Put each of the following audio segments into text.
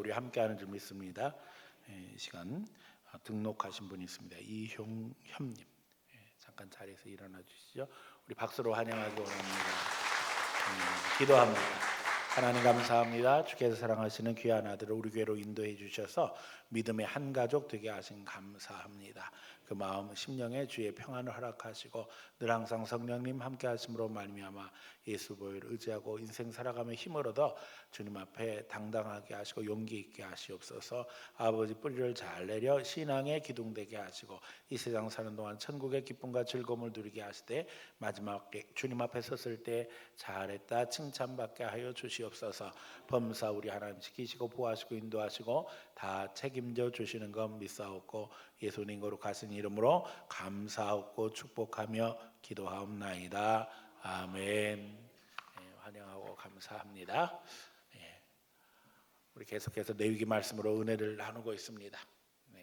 우리 함께하는 줄 믿습니다. 이 시간 등록하신 분이 있습니다. 이형협님, 잠깐 자리에서 일어나 주시죠. 우리 박수로 환영하기 원합니다. 기도합니다. 하나님 감사합니다. 주께서 사랑하시는 귀한 아들을 우리 교회로 인도해 주셔서 믿음의 한 가족 되게 하신 감사합니다. 그 마음 심령에 주의 평안을 허락하시고 늘 항상 성령님 함께 하심으로 말미암아 예수 보혈을 의지하고 인생 살아가며 힘을 얻어 주님 앞에 당당하게 하시고 용기 있게 하시옵소서. 아버지 뿌리를 잘 내려 신앙의 기둥되게 하시고 이 세상 사는 동안 천국의 기쁨과 즐거움을 누리게 하시되 마지막에 주님 앞에 섰을 때 잘했다 칭찬받게 하여 주시옵소서. 범사 우리 하나님 지키시고 보호하시고 인도하시고 다 책임져 주시는 것 믿사옵고 예수님 거룩하신 이름으로 감사하고 축복하며 기도하옵나이다. 아멘. 환영하고 감사합니다. 우리 계속해서 레위기 말씀으로 은혜를 나누고 있습니다.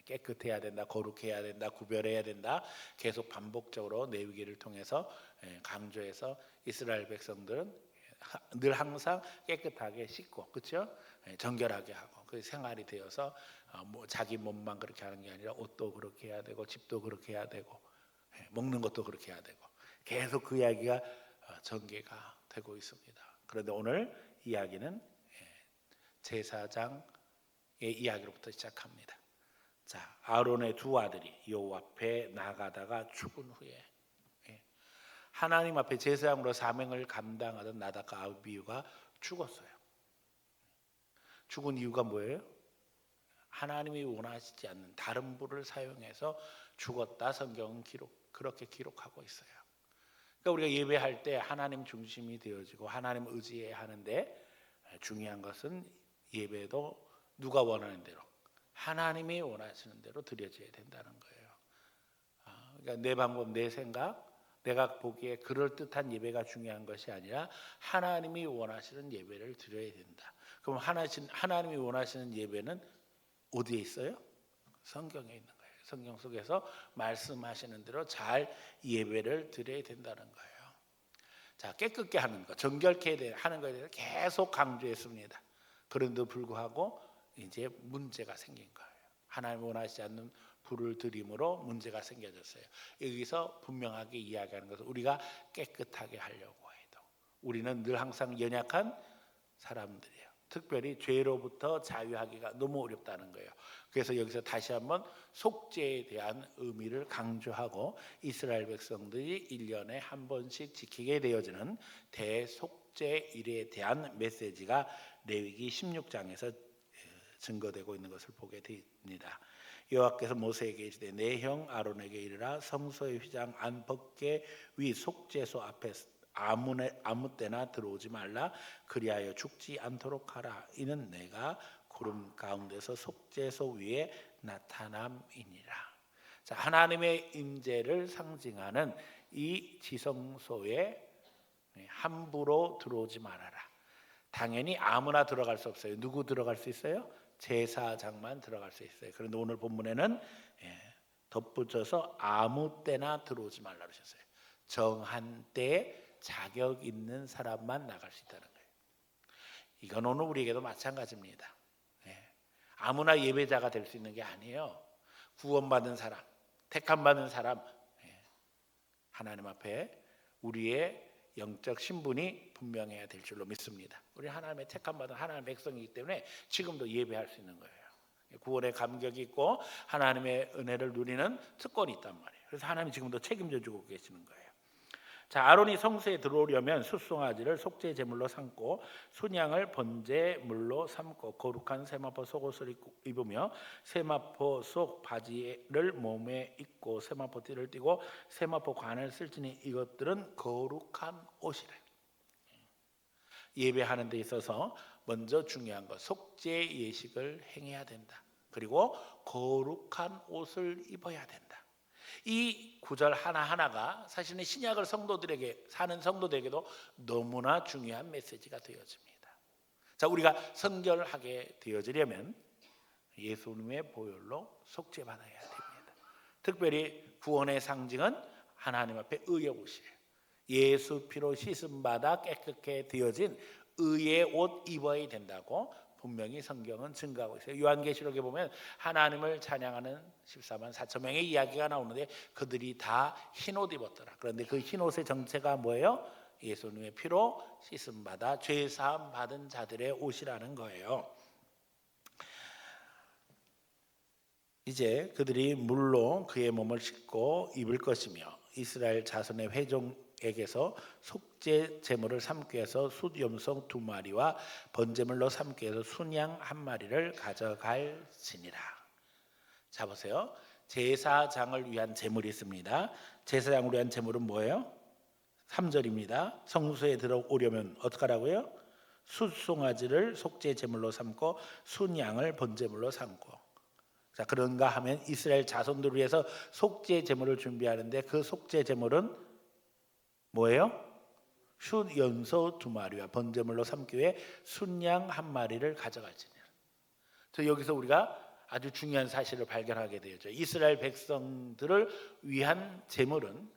깨끗해야 된다, 거룩해야 된다, 구별해야 된다. 계속 반복적으로 레위기를 통해서 강조해서 이스라엘 백성들은 늘 항상 깨끗하게 씻고, 그렇죠? 정결하게 하고 그 생활이 되어서 뭐 자기 몸만 그렇게 하는 게 아니라 옷도 그렇게 해야 되고 집도 그렇게 해야 되고 먹는 것도 그렇게 해야 되고 계속 그 이야기가 전개가 되고 있습니다. 그런데 오늘 이야기는 제사장의 이야기로부터 시작합니다. 자, 아론의 두 아들이 여호와 앞에 나가다가 죽은 후에 하나님 앞에 제사장으로 사명을 감당하던 나답과 아비후가 죽었어요. 죽은 이유가 뭐예요? 하나님이 원하시지 않는 다른 부를 사용해서 죽었다. 성경은 그렇게 기록하고 있어요. 그러니까 우리가 예배할 때 하나님 중심이 되어지고 하나님 의지해야 하는데 중요한 것은 예배도 누가 원하는 대로 하나님이 원하시는 대로 드려져야 된다는 거예요. 그러니까 내 방법, 내 생각, 내가 보기에 그럴듯한 예배가 중요한 것이 아니라 하나님이 원하시는 예배를 드려야 된다. 그럼 하나님이 원하시는 예배는 어디에 있어요? 성경에 있는 거예요. 성경 속에서 말씀하시는 대로 잘 예배를 드려야 된다는 거예요. 자, 깨끗게 하는 것, 정결케 하는 것에 대해서 계속 강조했습니다. 그런데도 불구하고 이제 문제가 생긴 거예요. 하나님 원하시지 않는 불을 드림으로 문제가 생겨졌어요. 여기서 분명하게 이야기하는 것은 우리가 깨끗하게 하려고 해도 우리는 늘 항상 연약한 사람들이에요. 특별히 죄로부터 자유하기가 너무 어렵다는 거예요. 그래서 여기서 다시 한번 속죄에 대한 의미를 강조하고 이스라엘 백성들이 1년에 한 번씩 지키게 되어지는 대속죄일에 대한 메시지가 레위기 16장에서 증거되고 있는 것을 보게 됩니다. 여호와께서 모세에게 이르시되 내 형 아론에게 이르라 성소의 휘장 안벗게 위 속죄소 앞에 아무 때나 들어오지 말라 그리하여 죽지 않도록 하라. 이는 내가 구름 가운데서 속죄소 위에 나타남이니라. 자, 하나님의 임재를 상징하는 이 지성소에 함부로 들어오지 말아라. 당연히 아무나 들어갈 수 없어요. 누구 들어갈 수 있어요? 제사장만 들어갈 수 있어요. 그런데 오늘 본문에는 덧붙여서 아무 때나 들어오지 말라 그러셨어요. 정한 때에 자격 있는 사람만 나갈 수 있다는 거예요. 이건 오늘 우리에게도 마찬가지입니다. 아무나 예배자가 될 수 있는 게 아니에요. 구원받은 사람, 택함받은 사람, 하나님 앞에 우리의 영적 신분이 분명해야 될 줄로 믿습니다. 우리 하나님의 택함받은 하나님의 백성이기 때문에 지금도 예배할 수 있는 거예요. 구원의 감격이 있고 하나님의 은혜를 누리는 특권이 있단 말이에요. 그래서 하나님이 지금도 책임져 주고 계시는 거예요. 자, 아론이 성소에 들어오려면 숫송아지를 속죄 제물로 삼고 순양을 번제물로 삼고 거룩한 세마포 속옷을 입으며 세마포 속 바지를 몸에 입고 세마포 띠를 띠고 세마포 관을 쓸지니 이것들은 거룩한 옷이래. 예배하는 데 있어서 먼저 중요한 것 속죄 예식을 행해야 된다. 그리고 거룩한 옷을 입어야 된다. 이 구절 하나하나가 사실은 신약을 성도들에게 사는 성도들에게도 너무나 중요한 메시지가 되어집니다. 자, 우리가 성결하게 되어지려면 예수님의 보혈로 속죄받아야 됩니다. 특별히 구원의 상징은 하나님 앞에 의의 옷이에요. 예수 피로 씻음 받아 깨끗게 되어진 의의 옷 입어야 된다고 분명히 성경은 증거하고 있어요. 요한계시록에 보면 하나님을 찬양하는 14만 4천 명의 이야기가 나오는데 그들이 다 흰옷 입었더라. 그런데 그 흰옷의 정체가 뭐예요? 예수님의 피로 씻음 받아 죄 사함 받은 자들의 옷이라는 거예요. 이제 그들이 물로 그의 몸을 씻고 입을 것이며 이스라엘 자손의 회종에게서 속죄 제물을 삼기 위해서 숫염소 2마리와 번제물로 삼기 위해서 순양 1마리를 가져갈지니라. 자 보세요. 제사장을 위한 제물이 있습니다. 제사장을 위한 제물은 뭐예요? 3절입니다. 성소에 들어오려면 어떻게 하라고요? 숫송아지를 속죄 제물로 삼고 순양을 번제물로 삼고. 자, 그런가 하면 이스라엘 자손들을 위해서 속죄 제물을 준비하는데 그 속죄 제물은 뭐예요? 숫연소 2마리와 번제물로 삼기 위해 순양 1마리를 가져갈지니라. 저 여기서 우리가 아주 중요한 사실을 발견하게 되죠. 이스라엘 백성들을 위한 제물은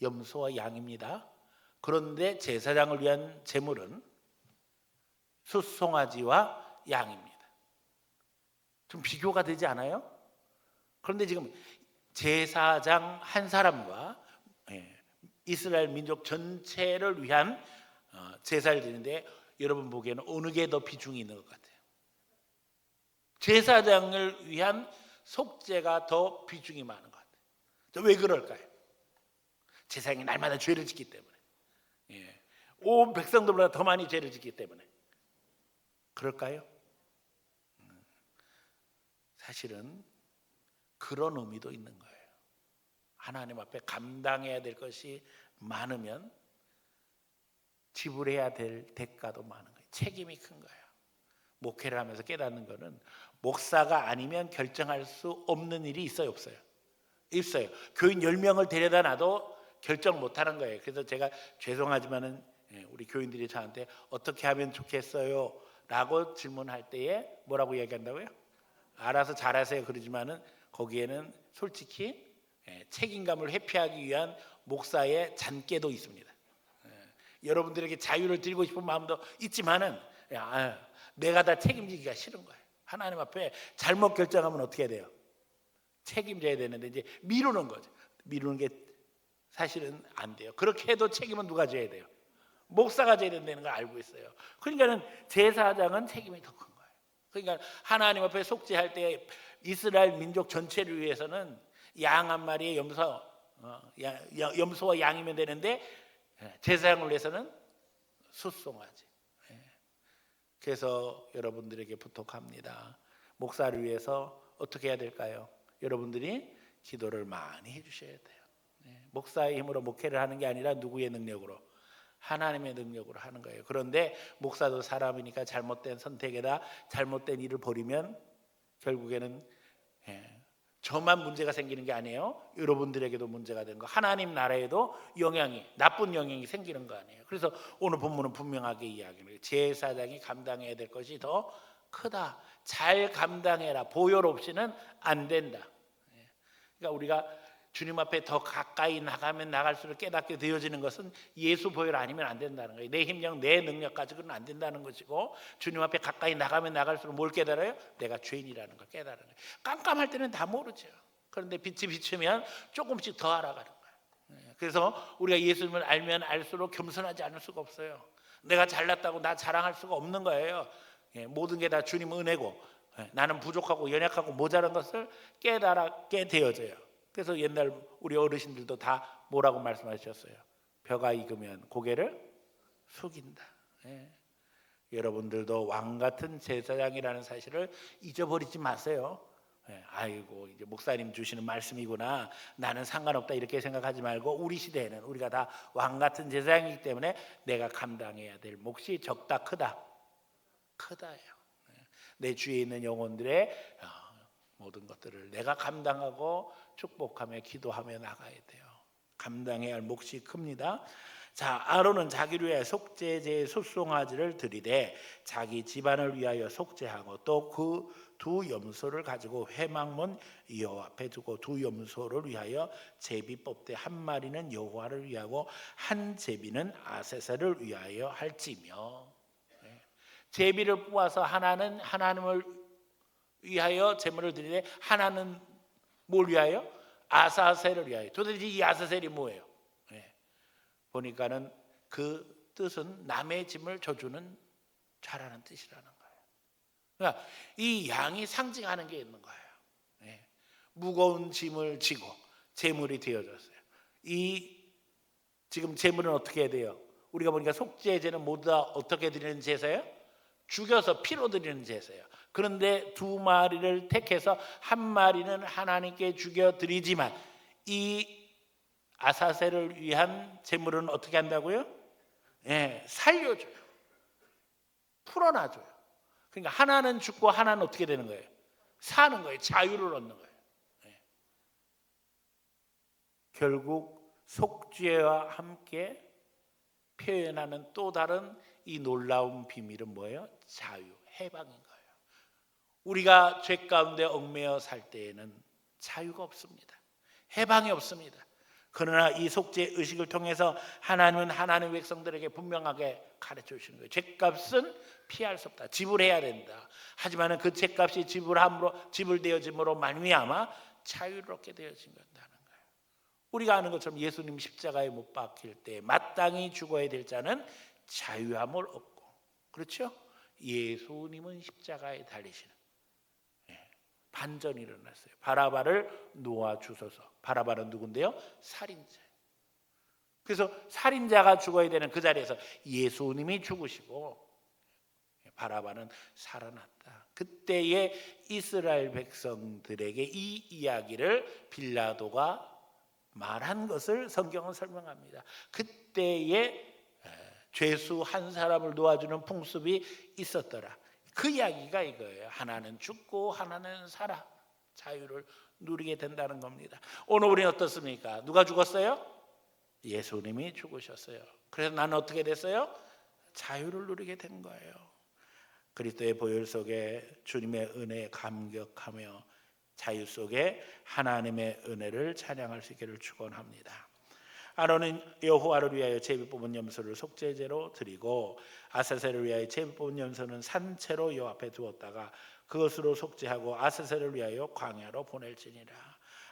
염소와 양입니다. 그런데 제사장을 위한 제물은 숫송아지와 양입니다. 좀 비교가 되지 않아요? 그런데 지금 제사장 한 사람과 이스라엘 민족 전체를 위한 제사를 드리는데 여러분 보기에는 어느 게 더 비중이 있는 것 같아요? 제사장을 위한 속죄가 더 비중이 많은 것 같아요. 왜 그럴까요? 제사장이 날마다 죄를 짓기 때문에, 온 백성들보다 더 많이 죄를 짓기 때문에 그럴까요? 사실은 그런 의미도 있는 거예요. 하나님 앞에 감당해야 될 것이 많으면 지불해야 될 대가도 많은 거예요. 책임이 큰 거예요. 목회를 하면서 깨닫는 거는 목사가 아니면 결정할 수 없는 일이 있어요, 없어요? 있어요. 교인 10명을 데려다 놔도 결정 못하는 거예요. 그래서 제가 죄송하지만은 우리 교인들이 저한테 어떻게 하면 좋겠어요? 라고 질문할 때에 뭐라고 얘기한다고요? 알아서 잘하세요. 그러지만은 거기에는 솔직히 책임감을 회피하기 위한 목사의 잔꾀도 있습니다. 여러분들에게 자유를 드리고 싶은 마음도 있지만은 내가 다 책임지기가 싫은 거예요. 하나님 앞에 잘못 결정하면 어떻게 돼요? 책임져야 되는데 이제 미루는 거죠. 미루는 게 사실은 안 돼요. 그렇게 해도 책임은 누가 져야 돼요? 목사가 져야 된다는 걸 알고 있어요. 그러니까는 제사장은 책임이 더 큰 거예요. 그러니까 하나님 앞에 속죄할 때 이스라엘 민족 전체를 위해서는 양 1마리의 염소와 양이면 되는데 제사장을 위해서는 숫송아지. 그래서 여러분들에게 부탁합니다. 목사를 위해서 어떻게 해야 될까요? 여러분들이 기도를 많이 해주셔야 돼요. 목사의 힘으로 목회를 하는 게 아니라 누구의 능력으로? 하나님의 능력으로 하는 거예요. 그런데 목사도 사람이니까 잘못된 선택에다 잘못된 일을 벌이면 결국에는 저만 문제가 생기는 게 아니에요. 여러분들에게도 문제가 되는 거. 하나님 나라에도 나쁜 영향이 생기는 거 아니에요. 그래서 오늘 본문은 분명하게 이야기해요. 제사장이 감당해야 될 것이 더 크다. 잘 감당해라. 보혈 없이는 안 된다. 그러니까 우리가 주님 앞에 더 가까이 나가면 나갈수록 깨닫게 되어지는 것은 예수 보혈 아니면 안 된다는 거예요. 내 힘력, 내 능력 가지고는 안 된다는 것이고, 주님 앞에 가까이 나가면 나갈수록 뭘 깨달아요? 내가 죄인이라는 걸 깨달은 거예요. 깜깜할 때는 다 모르죠. 그런데 빛이 비추면 조금씩 더 알아가는 거예요. 그래서 우리가 예수님을 알면 알수록 겸손하지 않을 수가 없어요. 내가 잘났다고 나 자랑할 수가 없는 거예요. 모든 게 다 주님 은혜고, 나는 부족하고 연약하고 모자란 것을 깨달게 되어져요. 그래서 옛날 우리 어르신들도 다 뭐라고 말씀하셨어요? 벼가 익으면 고개를 숙인다. 여러분들도 왕 같은 제사장이라는 사실을 잊어버리지 마세요. 아이고 이제 목사님 주시는 말씀이구나, 나는 상관없다 이렇게 생각하지 말고, 우리 시대에는 우리가 다 왕 같은 제사장이기 때문에 내가 감당해야 될 몫이 적다 크다예요. 내 주위에 있는 영혼들의 모든 것들을 내가 감당하고 축복하며 기도하며 나가야 돼요. 감당해야 할 몫이 큽니다. 자, 아론은 자기를 위하여 속죄제의 숫송아지를 드리되 자기 집안을 위하여 속죄하고 또 그 두 염소를 가지고 회막문 여호와 앞에 두고 두 염소를 위하여 제비 뽑되 1마리는 여호와를 위하고 한 제비는 아세사를 위하여 할지며. 제비를 뽑아서 하나는 하나님을 위하여 제물을 드리되 하나는 뭘 위하여? 아사셀을 위하여. 도대체 이 아사셀이 뭐예요? 보니까는 그 뜻은 남의 짐을 져주는 자라는 뜻이라는 거예요. 그러니까 이 양이 상징하는 게 있는 거예요. 무거운 짐을 지고 제물이 되어졌어요. 이 지금 제물은 어떻게 해야 돼요? 우리가 보니까 속죄제는 모두 다 어떻게 드리는 제사예요? 죽여서 피로 드리는 제사예요. 그런데 두 마리를 택해서 한 마리는 하나님께 죽여 드리지만 이 아사셀을 위한 제물은 어떻게 한다고요? 살려줘요. 풀어놔줘요. 그러니까 하나는 죽고 하나는 어떻게 되는 거예요? 사는 거예요. 자유를 얻는 거예요. 결국 속죄와 함께 표현하는 또 다른 이 놀라운 비밀은 뭐예요? 자유, 해방인 거예요. 우리가 죄 가운데 얽매여 살 때에는 자유가 없습니다. 해방이 없습니다. 그러나 이 속죄 의식을 통해서 하나님은 하나님의 백성들에게 분명하게 가르쳐 주시는 거예요. 죄값은 피할 수 없다. 지불해야 된다. 하지만 그 죄값이 지불되어짐으로 말미암아 자유를 얻게 되어진 것이다는 거예요. 우리가 아는 것처럼 예수님 십자가에 못 박힐 때 마땅히 죽어야 될 자는 자유함을 얻고, 그렇죠? 예수님은 십자가에 달리시는 반전이 일어났어요. 바라바를 놓아 주소서. 바라바는 누군데요? 살인자예요. 그래서 살인자가 죽어야 되는 그 자리에서 예수님이 죽으시고 바라바는 살아났다. 그때의 이스라엘 백성들에게 이 이야기를 빌라도가 말한 것을 성경은 설명합니다. 그때의 죄수 한 사람을 놓아주는 풍습이 있었더라. 그 이야기가 이거예요. 하나는 죽고 하나는 살아 자유를 누리게 된다는 겁니다. 오늘 우리는 어떻습니까? 누가 죽었어요? 예수님이 죽으셨어요. 그래서 나는 어떻게 됐어요? 자유를 누리게 된 거예요. 그리스도의 보혈 속에 주님의 은혜에 감격하며 자유 속에 하나님의 은혜를 찬양할 수 있기를 축원합니다. 아론은 여호와를 위하여 제비 뽑은 염소를 속죄제로 드리고 아사셀을 위하여 제비 뽑은 염소는 산채로 여호와 앞에 두었다가 그것으로 속죄하고 아사셀을 위하여 광야로 보낼지니라.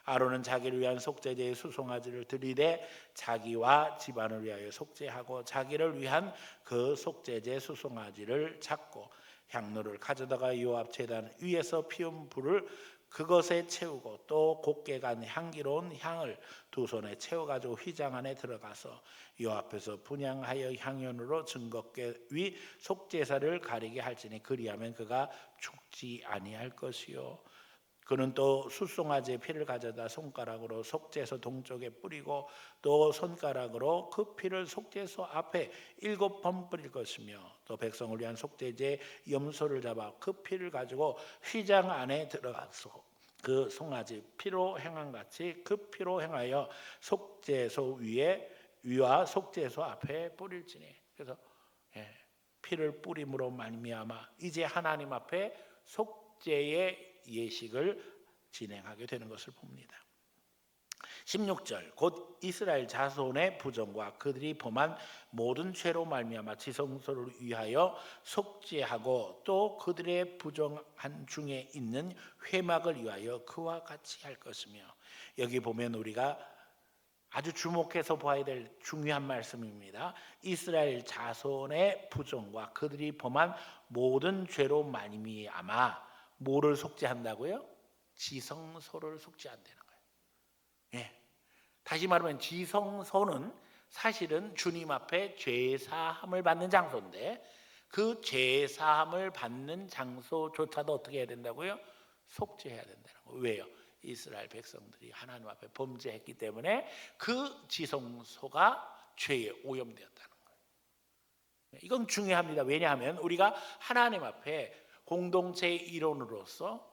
아론은 자기를 위한 속죄제의 수송아지를 드리되 자기와 집안을 위하여 속죄하고 자기를 위한 그 속죄제 수송아지를 잡고 향로를 가져다가 여호와 제단 위에서 피운 불을 그것에 채우고 또 곱게 간 향기로운 향을 두 손에 채워가지고 휘장 안에 들어가서 여호와 앞에서 분향하여 향연으로 증거궤 위 속죄사를 가리게 할지니 그리하면 그가 죽지 아니할 것이요. 그는 또 숫송아지의 피를 가져다 손가락으로 속죄소 동쪽에 뿌리고 또 손가락으로 그 피를 속죄소 앞에 7번 뿌릴 것이며 또 백성을 위한 속죄제 염소를 잡아 그 피를 가지고 휘장 안에 들어가서 그 송아지 피로 행함같이 그 피로 행하여 속죄소 위와 속죄소 앞에 뿌릴지니. 그래서 피를 뿌림으로 말미암아 이제 하나님 앞에 속죄의 예식을 진행하게 되는 것을 봅니다. 16절 곧 이스라엘 자손의 부정과 그들이 범한 모든 죄로 말미암아 지성소를 위하여 속죄하고 또 그들의 부정한 중에 있는 회막을 위하여 그와 같이 할 것이며, 여기 보면 우리가 아주 주목해서 봐야 될 중요한 말씀입니다. 이스라엘 자손의 부정과 그들이 범한 모든 죄로 말미암아 뭐를 속죄한다고요? 지성소를 속죄한다는 거예요. 다시 말하면 지성소는 사실은 주님 앞에 죄사함을 받는 장소인데 그 죄사함을 받는 장소조차도 어떻게 해야 된다고요? 속죄해야 된다는 거예요. 왜요? 이스라엘 백성들이 하나님 앞에 범죄했기 때문에 그 지성소가 죄에 오염되었다는 거예요. 이건 중요합니다. 왜냐하면 우리가 하나님 앞에 공동체의 일원으로서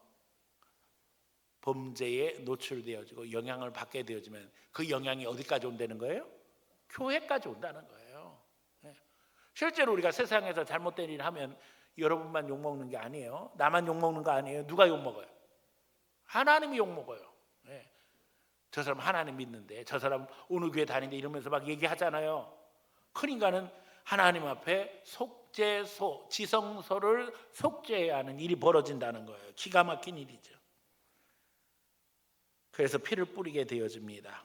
범죄에 노출되어지고 영향을 받게 되어지면 그 영향이 어디까지 온다는 거예요? 교회까지 온다는 거예요. 실제로 우리가 세상에서 잘못된 일을 하면 여러분만 욕먹는 게 아니에요. 나만 욕먹는 거 아니에요. 누가 욕먹어요? 하나님이 욕먹어요. 저 사람 하나님 믿는데, 저 사람 어느 교회 다니는데 이러면서 막 얘기하잖아요. 그러니까는 하나님 앞에 속죄소, 지성소를 속죄해야 하는 일이 벌어진다는 거예요. 기가 막힌 일이죠. 그래서 피를 뿌리게 되어집니다.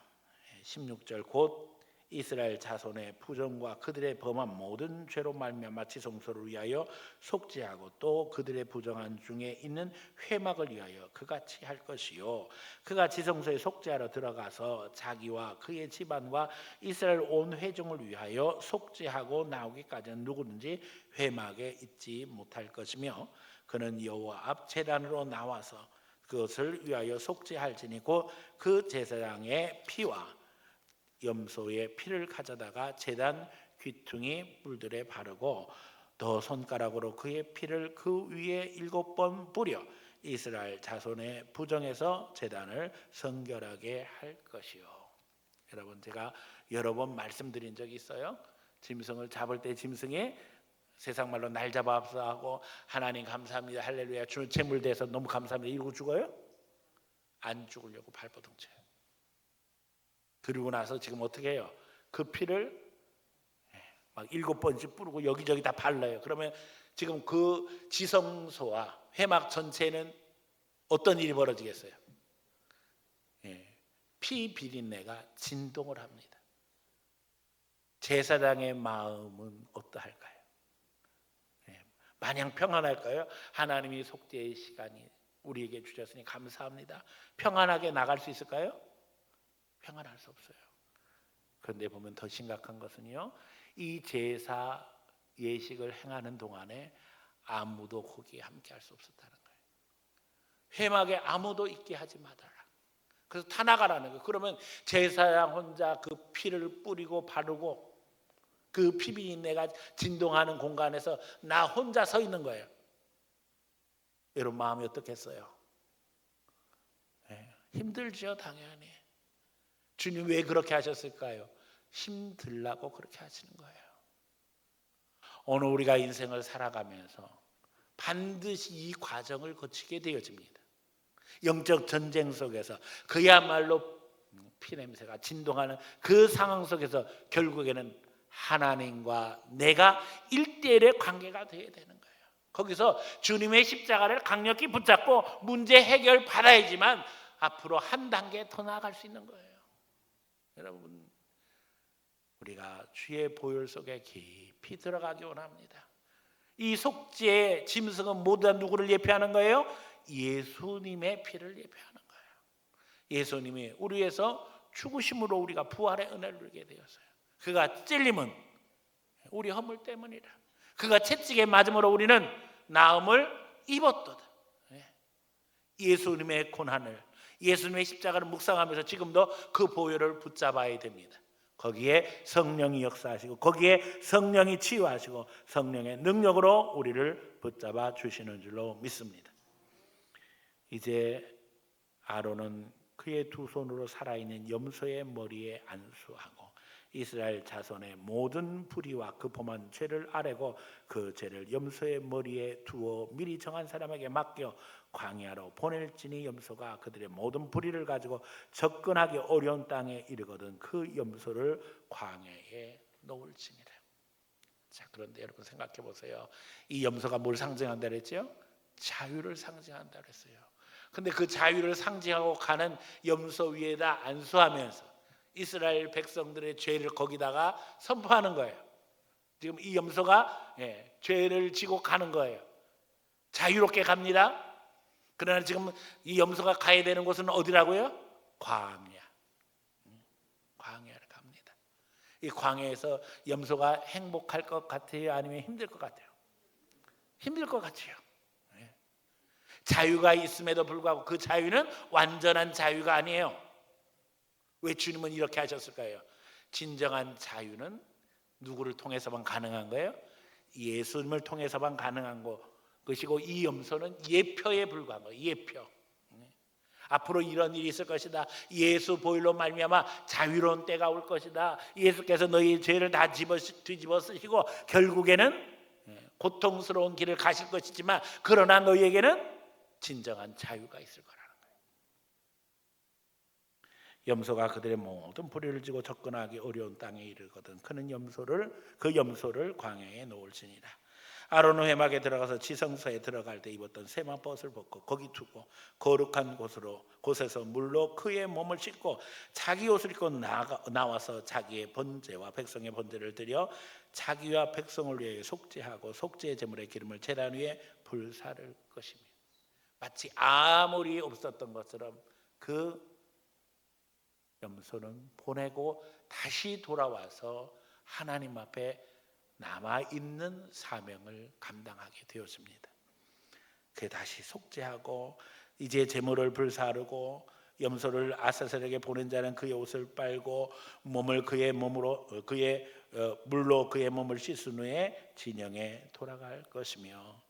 16절 곧 이스라엘 자손의 부정과 그들의 범한 모든 죄로 말미암아 지성소를 위하여 속죄하고 또 그들의 부정한 중에 있는 회막을 위하여 그같이 할 것이요 그가 지성소에 속죄하러 들어가서 자기와 그의 집안과 이스라엘 온 회중을 위하여 속죄하고 나오기까지는 누구든지 회막에 있지 못할 것이며 그는 여호와 앞 제단으로 나와서 그것을 위하여 속죄할지니 곧 그 제사장의 피와 염소의 피를 가져다가 제단 귀퉁이 뿔들에 바르고 또 손가락으로 그의 피를 그 위에 7번 뿌려 이스라엘 자손의 부정에서 제단을 성결하게 할 것이요. 여러분, 제가 여러 번 말씀드린 적이 있어요. 짐승을 잡을 때 짐승이 세상 말로 날 잡아서 하고 하나님 감사합니다 할렐루야 주는 제물 대서 너무 감사합니다 이러고 죽어요? 안 죽으려고 발버둥쳐요. 그리고 나서 지금 어떻게 해요? 그 피를 막 7번씩 뿌리고 여기저기 다 발라요. 그러면 지금 그 지성소와 회막 전체는 어떤 일이 벌어지겠어요? 피 비린내가 진동을 합니다. 제사장의 마음은 어떠할까요? 마냥 평안할까요? 하나님이 속죄의 시간이 우리에게 주셨으니 감사합니다. 평안하게 나갈 수 있을까요? 평안할 수 없어요. 그런데 보면 더 심각한 것은요, 이 제사 예식을 행하는 동안에 아무도 거기에 함께 할 수 없었다는 거예요. 회막에 아무도 있게 하지 말아라. 그래서 다 나가라는 거예요. 그러면 제사장 혼자 그 피를 뿌리고 바르고 그 피비린내가 진동하는 공간에서 나 혼자 서 있는 거예요. 여러분 마음이 어떻겠어요? 힘들죠, 당연히. 주님 왜 그렇게 하셨을까요? 힘들라고 그렇게 하시는 거예요. 오늘 우리가 인생을 살아가면서 반드시 이 과정을 거치게 되어집니다. 영적 전쟁 속에서 그야말로 피냄새가 진동하는 그 상황 속에서 결국에는 하나님과 내가 1대1의 관계가 되어야 되는 거예요. 거기서 주님의 십자가를 강력히 붙잡고 문제 해결 받아야지만 앞으로 한 단계 더 나아갈 수 있는 거예요. 여러분, 우리가 주의 보혈 속에 깊이 들어가기 원합니다. 이 속죄의 짐승은 모두 다 누구를 예표하는 거예요? 예수님의 피를 예표하는 거예요. 예수님이 우리 위해서 죽으심으로 우리가 부활의 은혜를 누리게 되었어요. 그가 찔림은 우리 허물 때문이라. 그가 채찍에 맞음으로 우리는 나음을 입었도다. 예수님의 고난을, 예수님의 십자가를 묵상하면서 지금도 그 보혈을 붙잡아야 됩니다. 거기에 성령이 역사하시고 거기에 성령이 치유하시고 성령의 능력으로 우리를 붙잡아 주시는 줄로 믿습니다. 이제 아론은 그의 두 손으로 살아있는 염소의 머리에 안수하고 이스라엘 자손의 모든 불의와 그 범한 죄를 아뢰고 그 죄를 염소의 머리에 두어 미리 정한 사람에게 맡겨 광야로 보낼지니 염소가 그들의 모든 불의를 가지고 접근하기 어려운 땅에 이르거든 그 염소를 광야에 놓을지니라. 자, 그런데 여러분 생각해 보세요. 이 염소가 뭘 상징한다 그랬죠? 자유를 상징한다 그랬어요. 근데 그 자유를 상징하고 가는 염소 위에다 안수하면서 이스라엘 백성들의 죄를 거기다가 선포하는 거예요. 지금 이 염소가 죄를 지고 가는 거예요. 자유롭게 갑니다. 그러나 지금 이 염소가 가야 되는 곳은 어디라고요? 광야. 광야를 갑니다. 이 광야에서 염소가 행복할 것 같아요? 아니면 힘들 것 같아요? 힘들 것 같아요. 자유가 있음에도 불구하고 그 자유는 완전한 자유가 아니에요. 왜 주님은 이렇게 하셨을까요? 진정한 자유는 누구를 통해서만 가능한 거예요? 예수님을 통해서만 가능한 것이고 이 염소는 예표에 불과한 거예요. 예표. 앞으로 이런 일이 있을 것이다. 예수 보혈로 말미암아 자유로운 때가 올 것이다. 예수께서 너희 죄를 다 뒤집어 쓰시고 결국에는 고통스러운 길을 가실 것이지만 그러나 너희에게는 진정한 자유가 있을 거라는 거예요. 염소가 그들의 모든 불의를 지고 접근하기 어려운 땅에 이르거든 그는 그 염소를 광야에 놓을지니라. 아론은 회막에 들어가서 지성소에 들어갈 때 입었던 세마벗을 벗고 거기 두고 거룩한 곳에서 물로 그의 몸을 씻고 자기 옷을 입고 나와서 자기의 번제와 백성의 번제를 드려 자기와 백성을 위해 속죄하고 속죄의 제물의 기름을 제단 위에 불사를 것입니다. 마치 아무 일이 없었던 것처럼 그 염소는 보내고 다시 돌아와서 하나님 앞에 남아있는 사명을 감당하게 되었습니다. 그 다시 속죄하고 이제 제물을 불사르고 염소를 아사셀에게 보낸 자는 그의 옷을 빨고 물로 그의 몸을 씻은 후에 진영에 돌아갈 것이며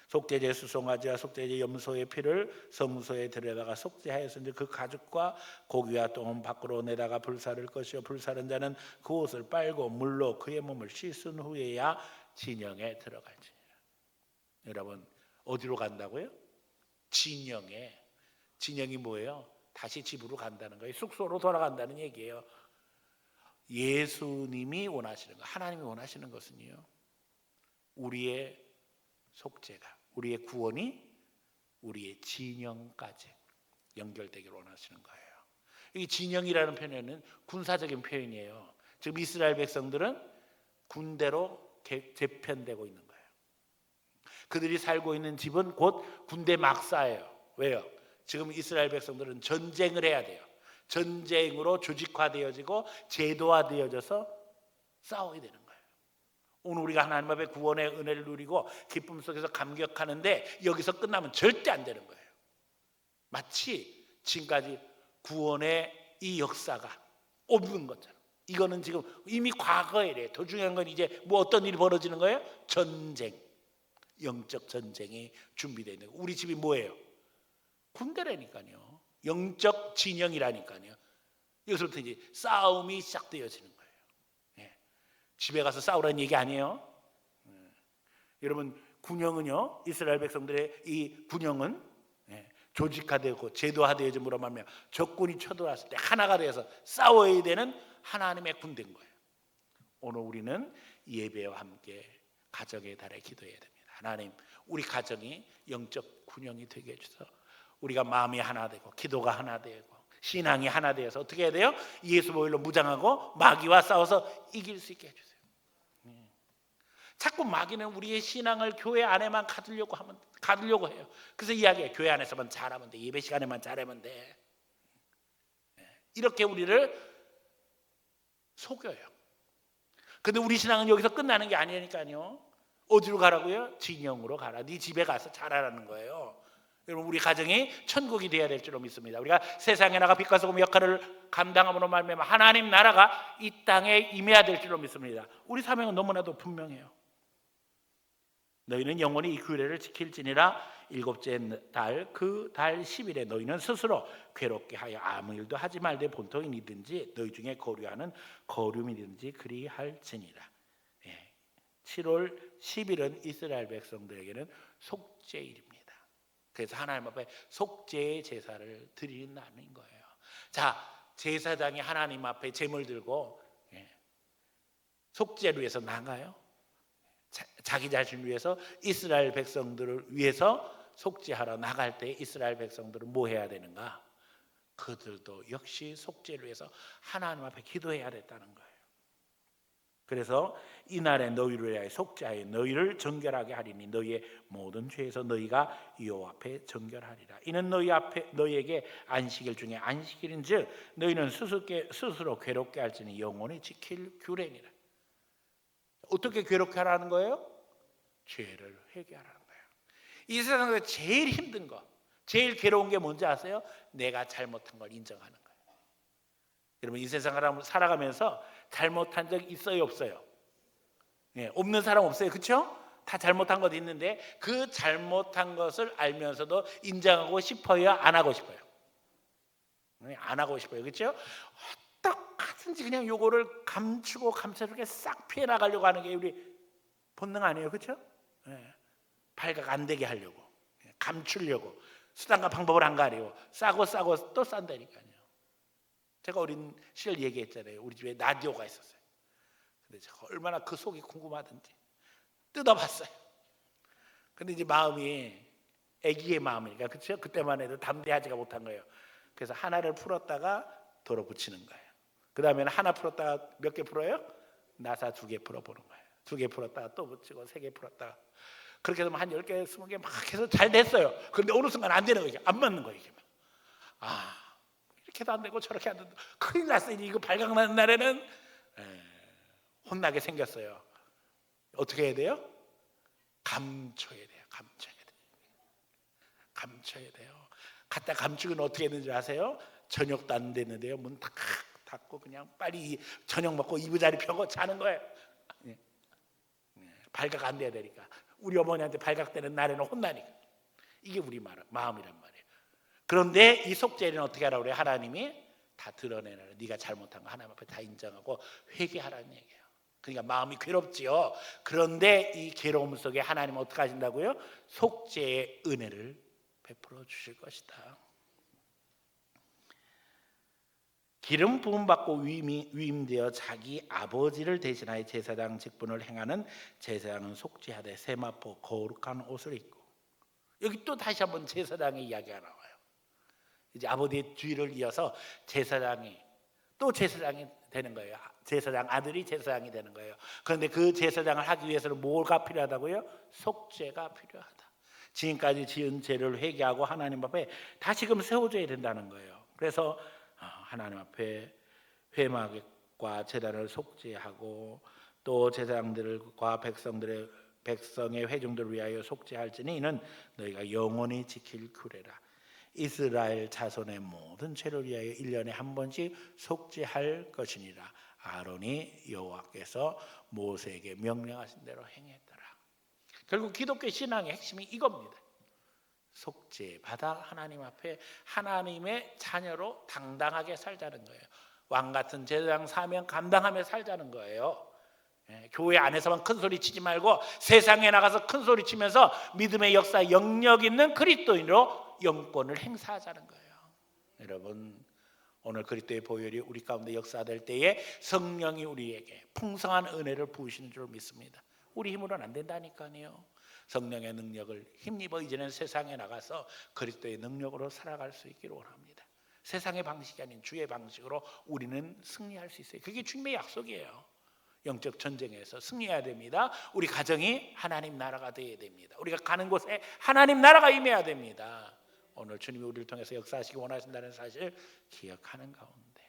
속죄제 수송아지와 속죄제 염소의 피를 성소에 들여다가 속죄하여서 그 가죽과 고기와 똥은 밖으로 내다가 불사를 것이요 불사른 자는 그 옷을 빨고 물로 그의 몸을 씻은 후에야 진영에 들어갈지니라. 여러분 어디로 간다고요? 진영에. 진영이 뭐예요? 다시 집으로 간다는 거예요. 숙소로 돌아간다는 얘기예요. 예수님이 원하시는 것, 하나님이 원하시는 것은요, 우리의 속죄가, 우리의 구원이 우리의 진영까지 연결되기를 원하시는 거예요. 이 진영이라는 표현은 군사적인 표현이에요. 지금 이스라엘 백성들은 군대로 재편되고 있는 거예요. 그들이 살고 있는 집은 곧 군대 막사예요. 왜요? 지금 이스라엘 백성들은 전쟁을 해야 돼요. 전쟁으로 조직화되어지고 제도화되어져서 싸워야 되는 거예요. 오늘 우리가 하나님 앞에 구원의 은혜를 누리고 기쁨 속에서 감격하는데 여기서 끝나면 절대 안 되는 거예요. 마치 지금까지 구원의 이 역사가 없는 것처럼. 이거는 지금 이미 과거에 더 중요한 건 이제 뭐 어떤 일이 벌어지는 거예요? 전쟁, 영적 전쟁이 준비되어 있는 거예요. 우리 집이 뭐예요? 군대라니까요. 영적 진영이라니까요. 여기서부터 이제 싸움이 시작되어지는 거예요. 예. 집에 가서 싸우라는 얘기 아니에요. 여러분 군영은요, 이스라엘 백성들의 이 군영은 조직화되고 제도화되어짐으로 말하면 적군이 쳐들어왔을 때 하나가 되어서 싸워야 되는 하나님의 군대인 거예요. 오늘 우리는 예배와 함께 가정의 달에 기도해야 됩니다. 하나님, 우리 가정이 영적 군영이 되게 해주셔서 우리가 마음이 하나 되고 기도가 하나 되고 신앙이 하나 되어서 어떻게 해야 돼요? 예수 보혈로 무장하고 마귀와 싸워서 이길 수 있게 해주세요. 자꾸 마귀는 우리의 신앙을 교회 안에만 가두려고 해요. 그래서 이야기해요. 교회 안에서만 잘하면 돼. 예배 시간에만 잘하면 돼. 이렇게 우리를 속여요. 근데 우리 신앙은 여기서 끝나는 게 아니니까요. 어디로 가라고요? 진영으로 가라. 네 집에 가서 잘하라는 거예요. 여러분 우리 가정이 천국이 되어야 될 줄로 믿습니다. 우리가 세상에 나가 빛과 소금 역할을 감당함으로 말미암아 하나님 나라가 이 땅에 임해야 될 줄로 믿습니다. 우리 사명은 너무나도 분명해요. 너희는 영원히 이 규례를 지킬지니라. 일곱째 달 그 달 10일에 너희는 스스로 괴롭게 하여 아무 일도 하지 말되 본토인이든지 너희 중에 거류하는 거류민이든지 그리할지니라. 7월 10일은 이스라엘 백성들에게는 속죄일입니다. 그래서 하나님 앞에 속죄의 제사를 드리는 날인 거예요. 자, 제사장이 하나님 앞에 제물 들고 속죄를 위해서 나가요. 자기 자신을 위해서 이스라엘 백성들을 위해서 속죄하러 나갈 때 이스라엘 백성들은 뭐 해야 되는가? 그들도 역시 속죄를 위해서 하나님 앞에 기도해야 됐다는 거예요. 그래서 이날에 너희를 위하여 속죄하여 너희를 정결하게 하리니 너희의 모든 죄에서 너희가 여호와 앞에 정결하리라. 이는 너희에게 안식일 중에 안식일인즉 너희는 스스로 괴롭게 할지니 영원히 지킬 규례니라. 어떻게 괴롭게 하라는 거예요? 죄를 회개하라는 거예요. 이 세상에서 제일 힘든 거, 제일 괴로운 게 뭔지 아세요? 내가 잘못한 걸 인정하는 거예요. 여러분 이 세상을 살아가면서 잘못한 적 있어요, 없어요? 없는 사람 없어요, 그렇죠? 다 잘못한 것도 있는데 그 잘못한 것을 알면서도 인정하고 싶어요, 안 하고 싶어요? 안 하고 싶어요, 그렇죠? 어떻게든지 그냥 요거를 감추고 감춰주게 싹 피해 나가려고 하는 게 우리 본능 아니에요, 그렇죠? 발각 안 되게 하려고, 감추려고 수단과 방법을 안 가리고 싸고 또 싼다니까요. 제가 어린 시절 얘기했잖아요. 우리 집에 라디오가 있었어요. 근데 제가 얼마나 그 속이 궁금하던지 뜯어봤어요. 근데 이제 마음이 애기의 마음이니까, 그렇죠? 그때만 해도 담대하지가 못한 거예요. 그래서 하나를 풀었다가 도로 붙이는 거예요. 그 다음에는 하나 풀었다가 몇 개 풀어요? 나사 2개 풀어보는 거예요. 2개 풀었다가 또 붙이고 3개 풀었다가, 그렇게 해서 한 10개 20개 막 해서 잘 됐어요. 그런데 어느 순간 안 되는 거예요. 안 맞는 거예요. 이게 막. 이렇게도 안 되고 저렇게 안 되고 큰일 났어요. 이거 발각나는 날에는 혼나게 생겼어요. 어떻게 해야 돼요? 감춰야 돼요. 감춰야 돼요. 갖다 감추기는 어떻게 했는지 아세요? 저녁도 안 됐는데요, 문 탁 닫고 그냥 빨리 저녁 먹고 이부자리 펴고 자는 거예요. 발각 안 돼야 되니까. 우리 어머니한테 발각되는 날에는 혼나니까. 이게 우리 마음이란 말이에요. 그런데 이 속죄는 어떻게 하라고 그래요? 하나님이 다 드러내라. 네가 잘못한 거 하나님 앞에 다 인정하고 회개하라는 얘기예요. 그러니까 마음이 괴롭지요. 그런데 이 괴로움 속에 하나님은 어떻게 하신다고요? 속죄의 은혜를 베풀어 주실 것이다. 기름 부음 받고 위임되어 자기 아버지를 대신하여 제사장 직분을 행하는 제사장은 속죄하되 세마포 거룩한 옷을 입고, 여기 또 다시 한번 제사장의 이야기가 나와요. 이제 아버지의 뒤를 이어서 제사장이 또 제사장이 되는 거예요. 제사장 아들이 제사장이 되는 거예요. 그런데 그 제사장을 하기 위해서는 뭐가 필요하다고요? 속죄가 필요하다. 지금까지 지은 죄를 회개하고 하나님 앞에 다시금 세워줘야 된다는 거예요. 그래서 하나님 앞에 회막과 제단을 속죄하고, 또 제사장들과 백성의 회중들을 위하여 속죄할지니 이는 너희가 영원히 지킬 규례라. 이스라엘 자손의 모든 죄를 위하여 1년에 한 번씩 속죄할 것이니라. 아론이 여호와께서 모세에게 명령하신 대로 행했더라. 결국 기독교 신앙의 핵심이 이겁니다. 속죄 받아 하나님 앞에 하나님의 자녀로 당당하게 살자는 거예요. 왕 같은 제사장 사명 감당하며 살자는 거예요. 교회 안에서만 큰 소리 치지 말고 세상에 나가서 큰 소리 치면서 믿음의 역사 영역 있는 그리스도인으로 영권을 행사하자는 거예요. 여러분, 오늘 그리스도의 보혈이 우리 가운데 역사될 때에 성령이 우리에게 풍성한 은혜를 부으시는 줄 믿습니다. 우리 힘으로는 안 된다니까요. 성령의 능력을 힘입어 이제는 세상에 나가서 그리스도의 능력으로 살아갈 수 있기를 원합니다. 세상의 방식이 아닌 주의 방식으로 우리는 승리할 수 있어요. 그게 주님의 약속이에요. 영적 전쟁에서 승리해야 됩니다. 우리 가정이 하나님 나라가 되어야 됩니다. 우리가 가는 곳에 하나님 나라가 임해야 됩니다. 오늘 주님이 우리를 통해서 역사하시기 원하신다는 사실 기억하는 가운데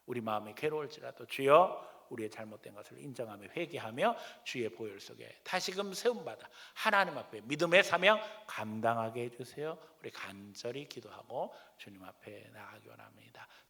우리 마음이 괴로울지라도 주여 우리의 잘못된 것을 인정하며 회개하며 주의 보혈 속에 다시금 세움받아 하나님 앞에 믿음의 사명 감당하게 해주세요. 우리 간절히 기도하고 주님 앞에 나아가기 원합니다.